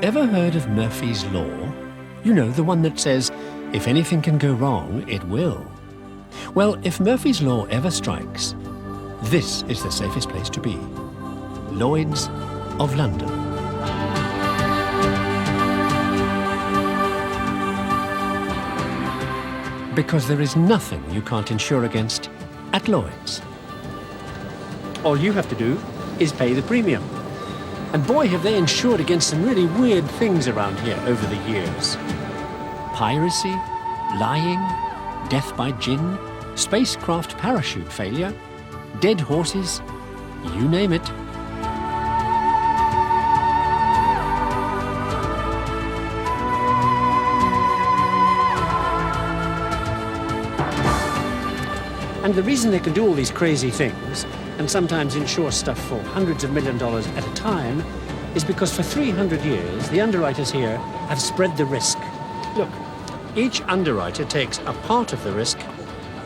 Ever heard of Murphy's Law? You know, the one that says, if anything can go wrong, it will. Well, if Murphy's Law ever strikes, this is the safest place to be. Lloyd's of London. Because there is nothing you can't insure against at Lloyd's. All you have to do is pay the premium. And boy, have they insured against some really weird things around here over the years. Piracy, lying, death by gin, spacecraft parachute failure, dead horses, you name it. And the reason they can do all these crazy things, and sometimes insure stuff for hundreds of $millions at a time, is because for 300 years, the underwriters here have spread the risk. Look, each underwriter takes a part of the risk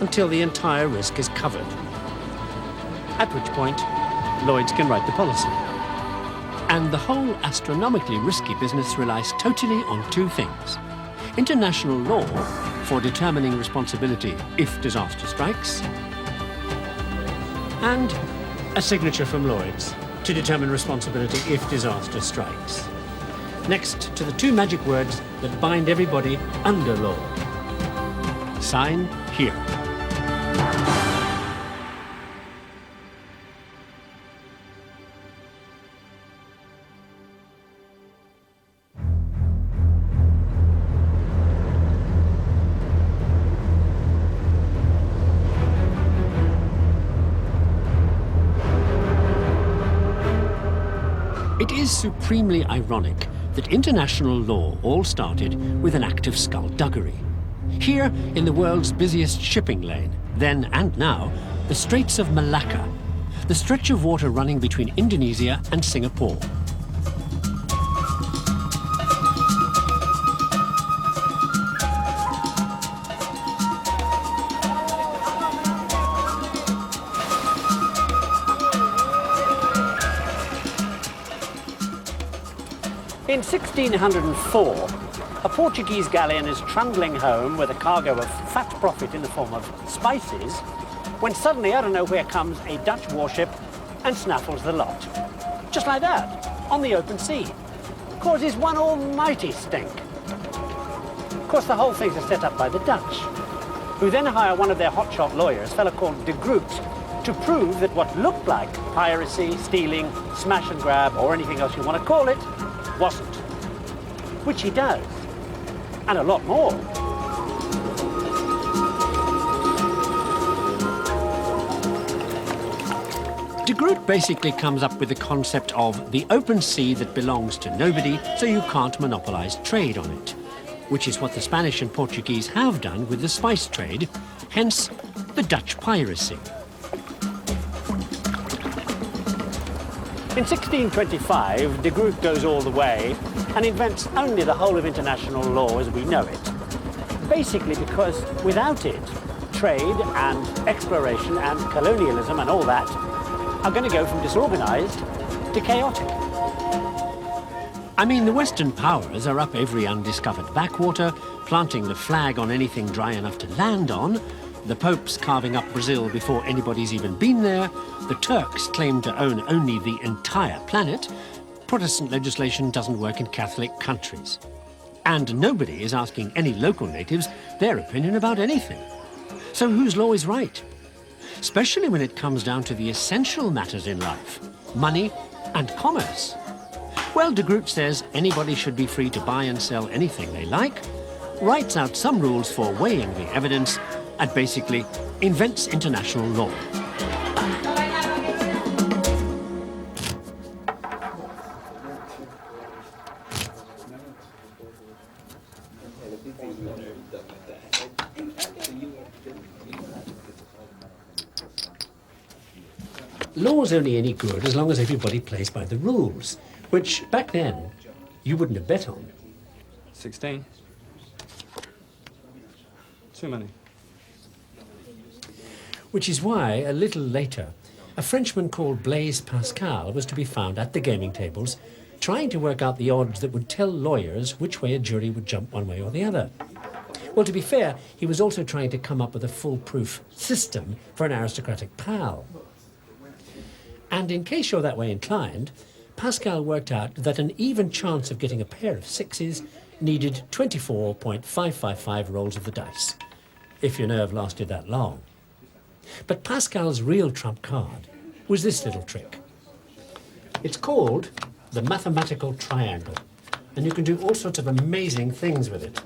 until the entire risk is covered. At which point, Lloyd's can write the policy. And the whole astronomically risky business relies totally on two things. International law for determining responsibility if disaster strikes, and a signature from Lloyd's to determine responsibility if disaster strikes. Next to the two magic words that bind everybody under law. Sign here. It is supremely ironic that international law all started with an act of skullduggery. Here, in the world's busiest shipping lane, then and now, the Straits of Malacca, the stretch of water running between Indonesia and Singapore. In 1604, a Portuguese galleon is trundling home with a cargo of fat profit in the form of spices, when suddenly out of nowhere comes a Dutch warship and snaffles the lot. Just like that, on the open sea. Causes one almighty stink. Of course, the whole thing's set up by the Dutch, who then hire one of their hotshot lawyers, a fellow called De Groot, to prove that what looked like piracy, stealing, smash and grab, or anything else you want to call it, wasn't. Which he does. And a lot more. De Groot basically comes up with the concept of the open sea that belongs to nobody, so you can't monopolize trade on it. Which is what the Spanish and Portuguese have done with the spice trade, hence the Dutch piracy. In 1625, de Groot goes all the way and invents only the whole of international law as we know it. Basically because without it, trade and exploration and colonialism and all that are going to go from disorganized to chaotic. I mean, the Western powers are up every undiscovered backwater, planting the flag on anything dry enough to land on. The Pope's carving up Brazil before anybody's even been there. The Turks claim to own only the entire planet. Protestant legislation doesn't work in Catholic countries. And nobody is asking any local natives their opinion about anything. So whose law is right? Especially when it comes down to the essential matters in life, money and commerce. Well, de Groot says anybody should be free to buy and sell anything they like, writes out some rules for weighing the evidence, and basically invents international law. Law's only any good as long as everybody plays by the rules, which back then you wouldn't have bet on. 16. Too many. Which is why, a little later, a Frenchman called Blaise Pascal was to be found at the gaming tables trying to work out the odds that would tell lawyers which way a jury would jump one way or the other. Well, to be fair, he was also trying to come up with a foolproof system for an aristocratic pal. And in case you're that way inclined, Pascal worked out that an even chance of getting a pair of sixes needed 24.555 rolls of the dice, if your nerve lasted that long. But Pascal's real trump card was this little trick. It's called the mathematical triangle, and you can do all sorts of amazing things with it.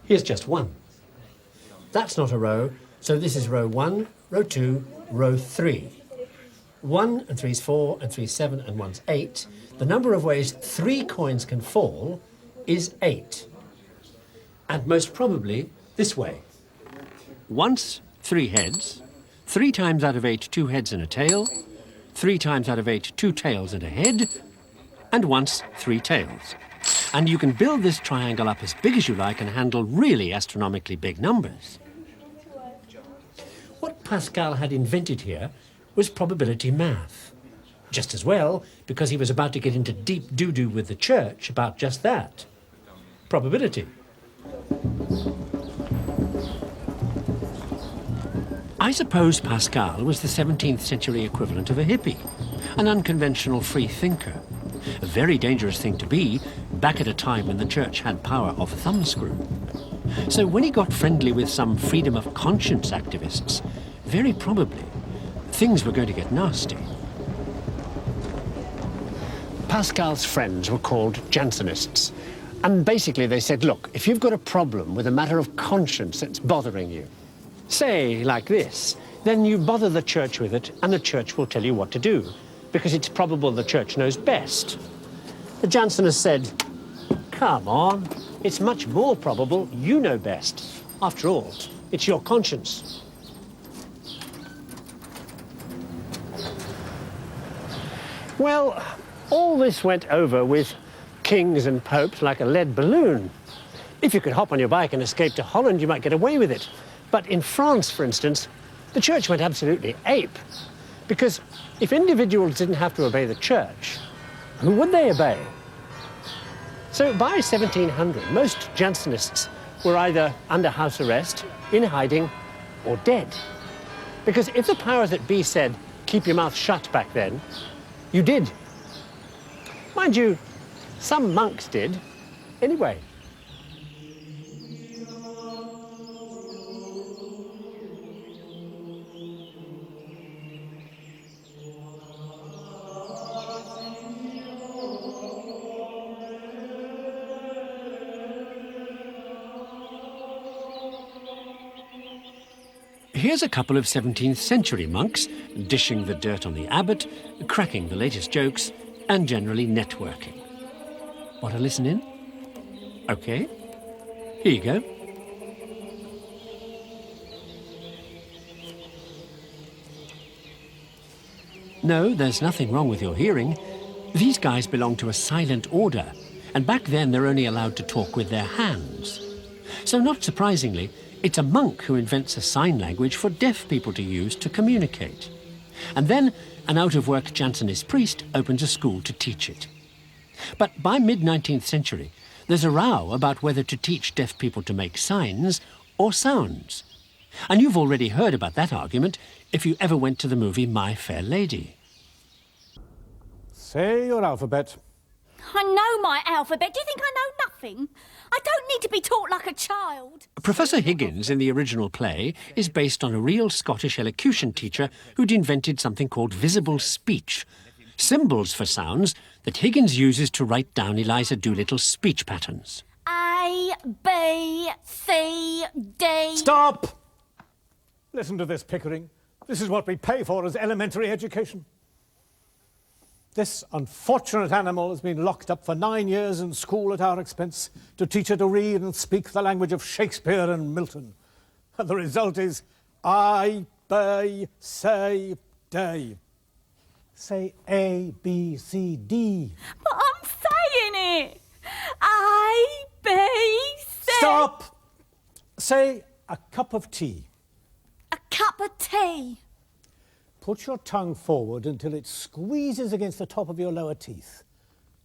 Here's just one. That's not a row, so this is row 1, row 2, row 3. 1 and 3 is 4, and 3 is 7, and 1's 8. The number of ways 3 coins can fall is 8. And most probably this way. Once 3 heads, 3 times out of 8 2 heads and a tail, 3 times out of 8 2 tails and a head, and once 3 tails. And you can build this triangle up as big as you like and handle really astronomically big numbers. What Pascal had invented here was probability math. Just as well, because he was about to get into deep doo-doo with the church about just that. Probability. I suppose Pascal was the 17th century equivalent of a hippie, an unconventional free thinker. A very dangerous thing to be, back at a time when the church had power of thumbscrew. So when he got friendly with some freedom of conscience activists, very probably, things were going to get nasty. Pascal's friends were called Jansenists. And basically they said, look, if you've got a problem with a matter of conscience that's bothering you, say like this, then you bother the church with it and the church will tell you what to do, because it's probable the church knows best. The Jansenists said, come on, it's much more probable you know best. After all, it's your conscience. Well, all this went over with kings and popes like a lead balloon. If you could hop on your bike and escape to Holland, you might get away with it. But in France, for instance, the church went absolutely ape. Because if individuals didn't have to obey the church, who would they obey? So by 1700, most Jansenists were either under house arrest, in hiding, or dead. Because if the powers that be said, keep your mouth shut back then, you did. Mind you, some monks did, anyway. Here's a couple of 17th century monks dishing the dirt on the abbot, cracking the latest jokes, and generally networking. Want to listen in? Okay. Here you go. No, there's nothing wrong with your hearing. These guys belong to a silent order, and back then they're only allowed to talk with their hands. So not surprisingly, it's a monk who invents a sign language for deaf people to use to communicate. And then an out-of-work Jansenist priest opens a school to teach it. But by mid-19th century, there's a row about whether to teach deaf people to make signs or sounds. And you've already heard about that argument if you ever went to the movie My Fair Lady. Say your alphabet. I know my alphabet. Do you think I know nothing? I don't need to be taught like a child. Professor Higgins in the original play is based on a real Scottish elocution teacher who'd invented something called visible speech, symbols for sounds that Higgins uses to write down Eliza Doolittle's speech patterns. A, B, C, D... Stop! Listen to this, Pickering. This is what we pay for as elementary education. This unfortunate animal has been locked up for 9 years in school at our expense to teach her to read and speak the language of Shakespeare and Milton. And the result is I, B, C, D. Say A, B, C, D. But I'm saying it! A, B, C... Stop! Say a cup of tea. A cup of tea. Put your tongue forward until it squeezes against the top of your lower teeth.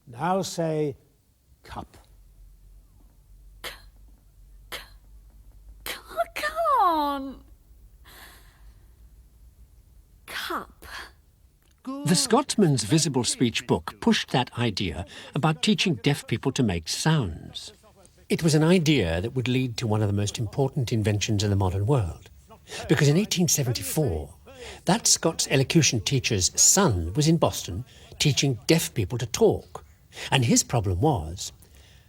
Now say cup. I can't. Cup. The Scotsman's Visible Speech book pushed that idea about teaching deaf people to make sounds. It was an idea that would lead to one of the most important inventions in the modern world. Because in 1874, that Scots elocution teacher's son was in Boston teaching deaf people to talk. And his problem was,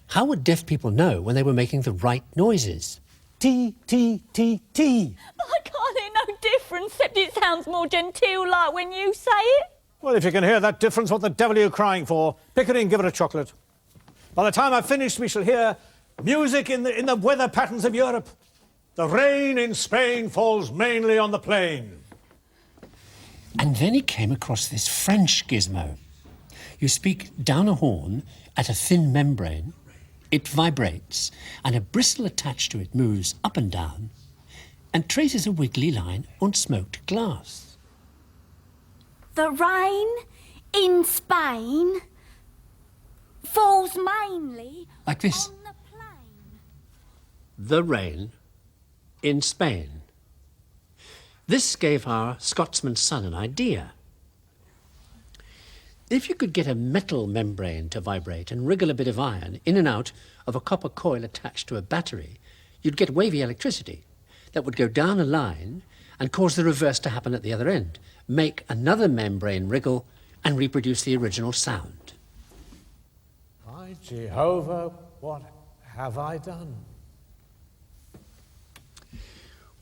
how would deaf people know when they were making the right noises? T, T, T, T. I can't hear no difference, except it sounds more genteel like when you say it. Well, if you can hear that difference, what the devil are you crying for? Pickering, give it a chocolate. By the time I've finished, we shall hear music in the weather patterns of Europe. The rain in Spain falls mainly on the plain. And then he came across this French gizmo. You speak down a horn at a thin membrane, it vibrates, and a bristle attached to it moves up and down and traces a wiggly line on smoked glass. The rain in Spain falls mainly Like this. on the plain. The rain in Spain. This gave our Scotsman's son an idea. If you could get a metal membrane to vibrate and wriggle a bit of iron in and out of a copper coil attached to a battery, you'd get wavy electricity that would go down a line and cause the reverse to happen at the other end, make another membrane wriggle and reproduce the original sound. By Jehovah, what have I done?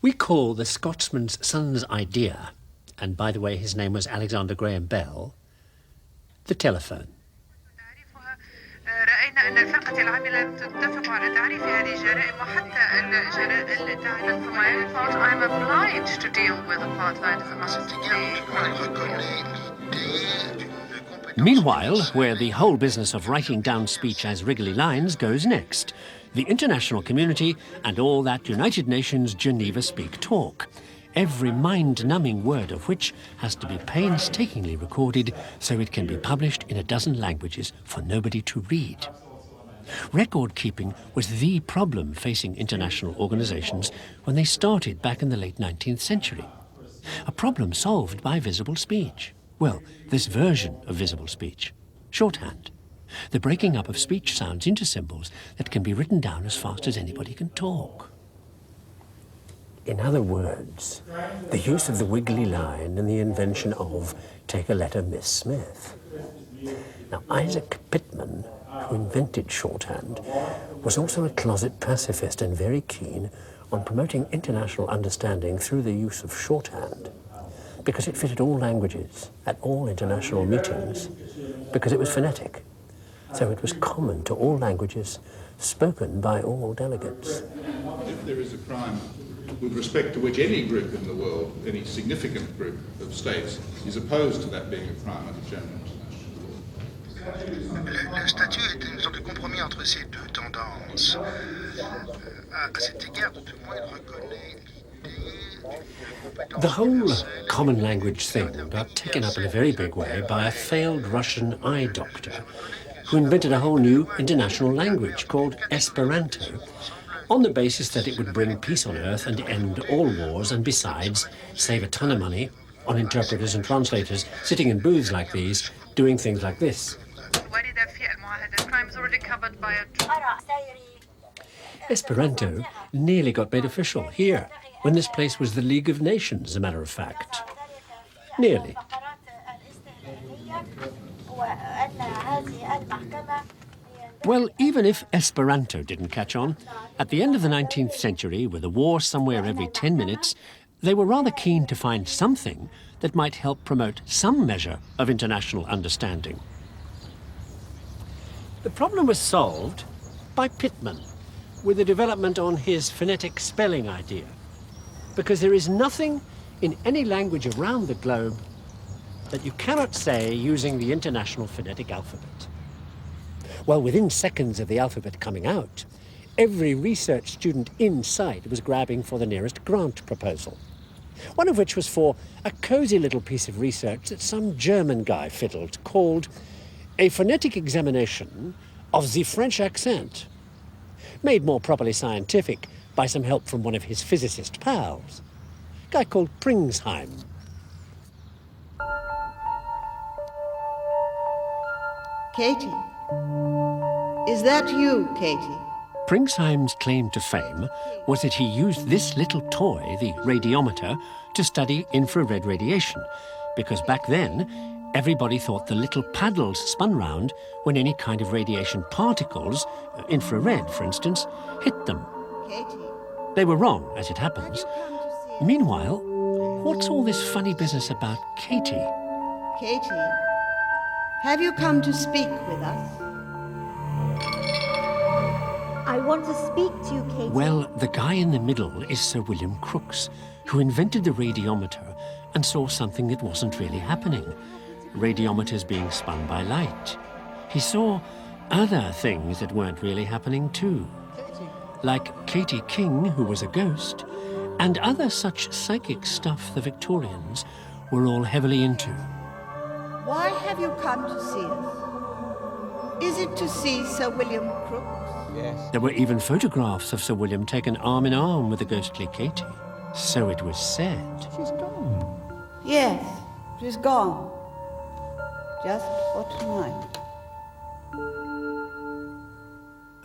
We call the Scotsman's son's idea, and by the way his name was Alexander Graham Bell, the telephone. رأينا أن الفرقة العاملة تتفق على تعريف هذه الجرائم وحتى الجرائم I'm obliged to deal with apartheid as a massive Meanwhile, where the whole business of writing down speech as wriggly lines goes next, the international community and all that United Nations Geneva Speak talk, every mind-numbing word of which has to be painstakingly recorded so it can be published in a dozen languages for nobody to read. Record-keeping was the problem facing international organizations when they started back in the late 19th century. A problem solved by visible speech. Well, this version of visible speech. Shorthand. The breaking up of speech sounds into symbols that can be written down as fast as anybody can talk. In other words, the use of the wiggly line and the invention of take a letter, Miss Smith. Now, Isaac Pitman, who invented shorthand, was also a closet pacifist and very keen on promoting international understanding through the use of shorthand, because it fitted all languages at all international meetings, because it was phonetic. So it was common to all languages, spoken by all delegates. If there is a crime with respect to which any group in the world, any significant group of states, is opposed to that being a crime under general international law. Le statut est une sorte de compromis entre ces deux tendances. À cet égard, de tout moins, il reconnaît l'idée. The whole common language thing got taken up in a very big way by a failed Russian eye doctor who invented a whole new international language called Esperanto, on the basis that it would bring peace on earth and end all wars, and besides, save a ton of money on interpreters and translators sitting in booths like these, doing things like this. Esperanto nearly got made official here, when this place was the League of Nations, as a matter of fact. Nearly. Well, even if Esperanto didn't catch on, at the end of the 19th century, with a war somewhere every 10 minutes, they were rather keen to find something that might help promote some measure of international understanding. The problem was solved by Pitman, with a development on his phonetic spelling idea, because there is nothing in any language around the globe that you cannot say using the International Phonetic Alphabet. Well, within seconds of the alphabet coming out, every research student in sight was grabbing for the nearest grant proposal, one of which was for a cosy little piece of research that some German guy fiddled called a phonetic examination of the French accent, made more properly scientific by some help from one of his physicist pals, a guy called Pringsheim. Katie. Is that you, Katie? Pringsheim's claim to fame was that he used this little toy, the radiometer, to study infrared radiation, because back then, everybody thought the little paddles spun round when any kind of radiation particles, infrared for instance, hit them. Katie. They were wrong, as it happens. Meanwhile, what's all this funny business about Katie? Katie, have you come to speak with us? I want to speak to you, Katie. Well, the guy in the middle is Sir William Crookes, who invented the radiometer and saw something that wasn't really happening. Radiometers being spun by light. He saw other things that weren't really happening too. Like Katie King, who was a ghost, and other such psychic stuff the Victorians were all heavily into. Why have you come to see us? Is it to see Sir William Crookes? Yes. There were even photographs of Sir William taken arm in arm with the ghostly Katie. So it was said. She's gone. Yes, she's gone. Just for tonight.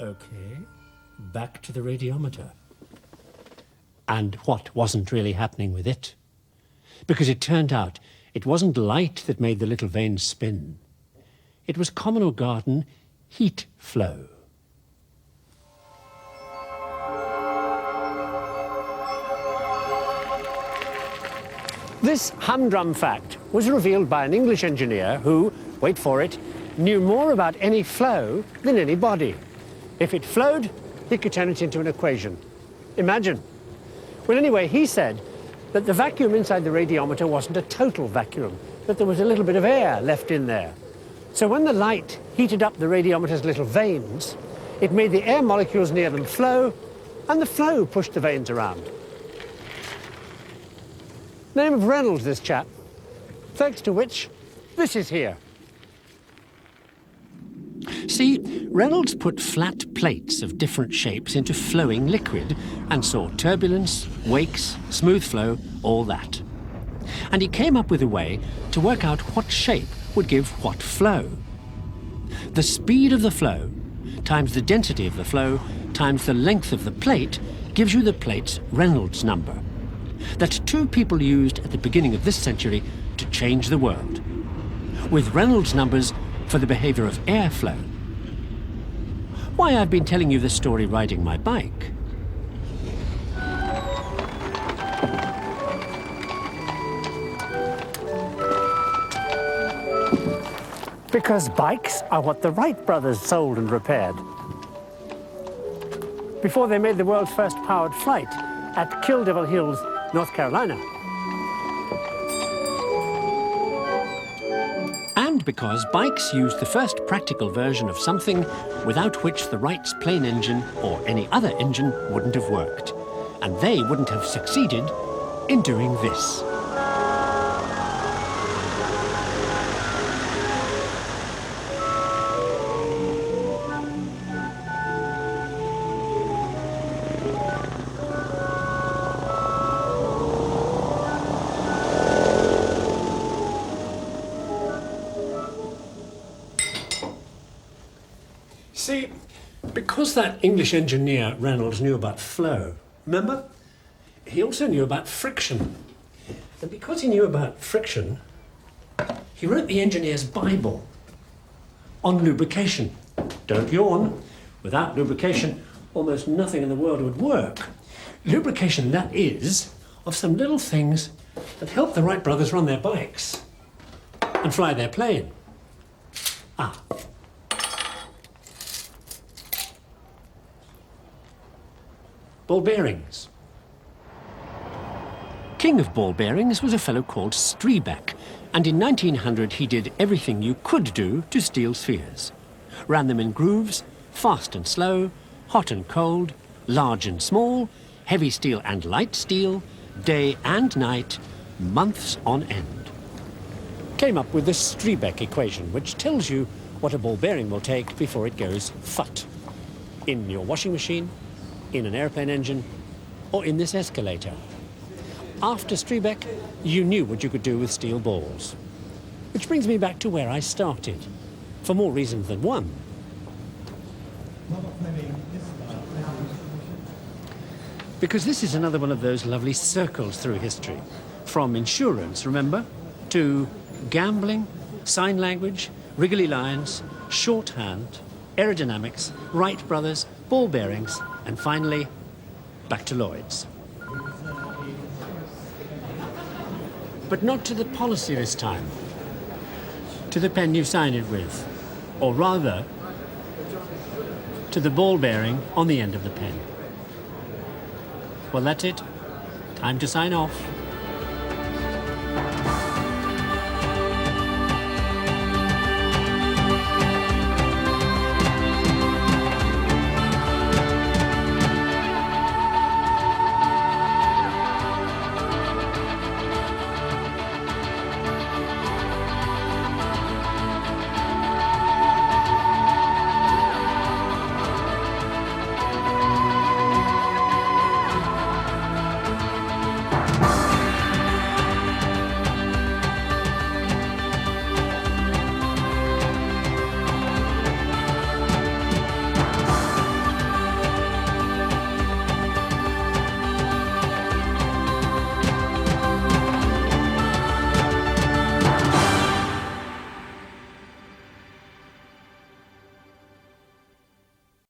Okay, back to the radiometer. And what wasn't really happening with it? Because it turned out it wasn't light that made the little vanes spin. It was common or garden heat flow. This humdrum fact was revealed by an English engineer who, wait for it, knew more about any flow than any body. If it flowed, he could turn it into an equation. Imagine. Well, anyway, he said that the vacuum inside the radiometer wasn't a total vacuum, that there was a little bit of air left in there. So when the light heated up the radiometer's little vanes, it made the air molecules near them flow, and the flow pushed the vanes around. Name of Reynolds, this chap, thanks to which this is here. See, Reynolds put flat plates of different shapes into flowing liquid and saw turbulence, wakes, smooth flow, all that. And he came up with a way to work out what shape would give what flow. The speed of the flow times the density of the flow times the length of the plate gives you the plate's Reynolds number. That two people used at the beginning of this century to change the world, with Reynolds numbers for the behavior of airflow. Why, I've been telling you this story riding my bike. Because bikes are what the Wright brothers sold and repaired. Before they made the world's first powered flight at Kill Devil Hills, North Carolina. And because bikes used the first practical version of something without which the Wright's plane engine or any other engine wouldn't have worked. And they wouldn't have succeeded in doing this. See, because that English engineer Reynolds knew about flow, remember? He also knew about friction. And because he knew about friction, he wrote the engineer's Bible on lubrication. Don't yawn. Without lubrication, almost nothing in the world would work. Lubrication, that is, of some little things that help the Wright brothers run their bikes and fly their plane. Ah. Ball bearings. King of ball bearings was a fellow called Streebeck, and in 1900 he did everything you could do to steel spheres. Ran them in grooves, fast and slow, hot and cold, large and small, heavy steel and light steel, day and night, months on end. Came up with the Streebeck equation, which tells you what a ball bearing will take before it goes fut. In your washing machine, in an airplane engine, or in this escalator. After Strebeck, you knew what you could do with steel balls. Which brings me back to where I started, for more reasons than one. Because this is another one of those lovely circles through history. From insurance, remember, to gambling, sign language, wriggly lines, shorthand, aerodynamics, Wright brothers, ball bearings, and finally, back to Lloyd's. But not to the policy this time. To the pen you sign it with. Or rather, to the ball bearing on the end of the pen. Well, that's it. Time to sign off.